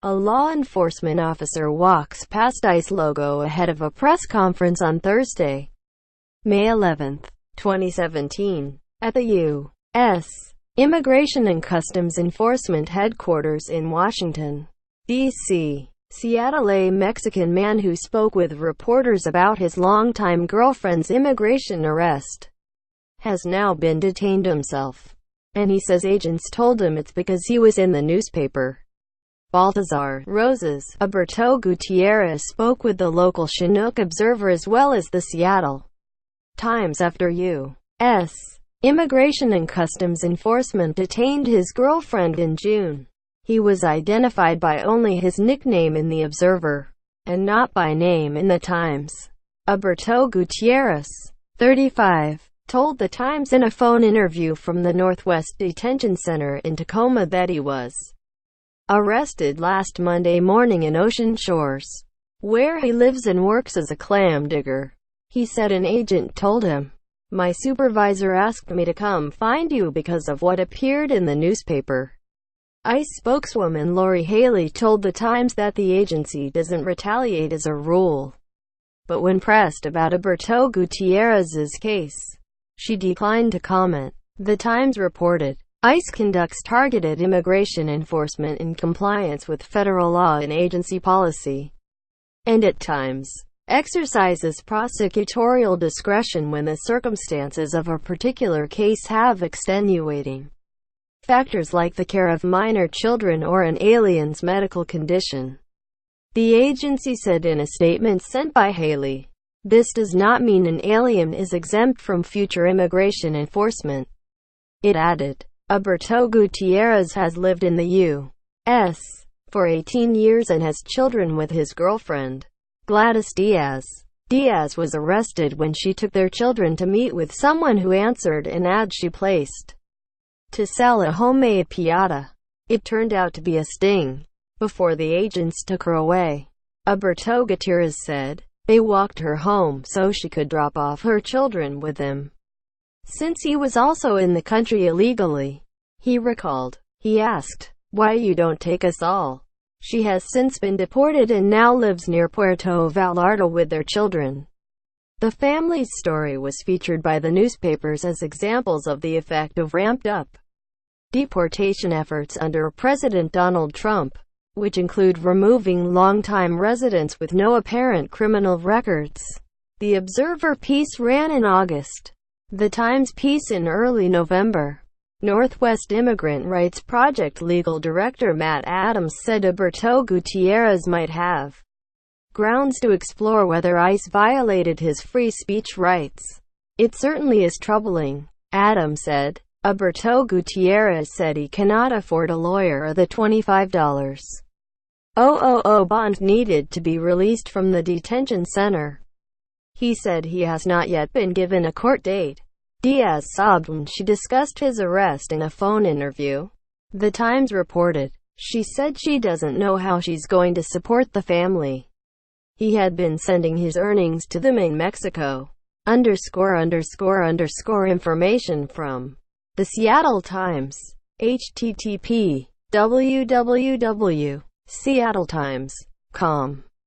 A law enforcement officer walks past ICE logo ahead of a press conference on Thursday, May 11, 2017, at the U.S. Immigration and Customs Enforcement Headquarters in Washington, D.C. Seattle. A Mexican man who spoke with reporters about his longtime girlfriend's immigration arrest has now been detained himself, and he says agents told him it's because he was in the newspaper. Baltazar, Rosas, Aburto Gutierrez spoke with the local Chinook Observer as well as the Seattle Times after U.S. Immigration and Customs Enforcement detained his girlfriend in June. He was identified by only his nickname in the Observer, and not by name in the Times. Aburto Gutierrez, 35, told the Times in a phone interview from the Northwest Detention Center in Tacoma that he was arrested last Monday morning in Ocean Shores, where he lives and works as a clam digger. He said an agent told him, "My supervisor asked me to come find you because of what appeared in the newspaper." ICE spokeswoman Lori Haley told the Times that the agency doesn't retaliate as a rule, but when pressed about Aburto Gutierrez's case, she declined to comment. The Times reported, ICE conducts targeted immigration enforcement in compliance with federal law and agency policy, and at times exercises prosecutorial discretion when the circumstances of a particular case have extenuating factors like the care of minor children or an alien's medical condition. The agency said in a statement sent by Haley, "This does not mean an alien is exempt from future immigration enforcement." It added, Aburto Gutierrez has lived in the U.S. for 18 years and has children with his girlfriend, Gladys Diaz. Diaz was arrested when she took their children to meet with someone who answered an ad she placed to sell a homemade piñata. It turned out to be a sting. Before the agents took her away, Aburto Gutierrez said, they walked her home so she could drop off her children with them, since he was also in the country illegally. He recalled, he asked, "Why you don't take us all?" She has since been deported and now lives near Puerto Vallarta with their children. The family's story was featured by the newspapers as examples of the effect of ramped-up deportation efforts under President Donald Trump, which include removing longtime residents with no apparent criminal records. The Observer piece ran in August. The Times piece in early November. Northwest Immigrant Rights Project legal director Matt Adams said Aburto Gutierrez might have grounds to explore whether ICE violated his free speech rights. "It certainly is troubling," Adams said. Aburto Gutierrez said he cannot afford a lawyer or the $25,000 bond needed to be released from the detention center. He said he has not yet been given a court date. Diaz sobbed when she discussed his arrest in a phone interview. The Times reported, she said she doesn't know how she's going to support the family. He had been sending his earnings to them in Mexico. Information from the Seattle Times. http://www.seattletimes.com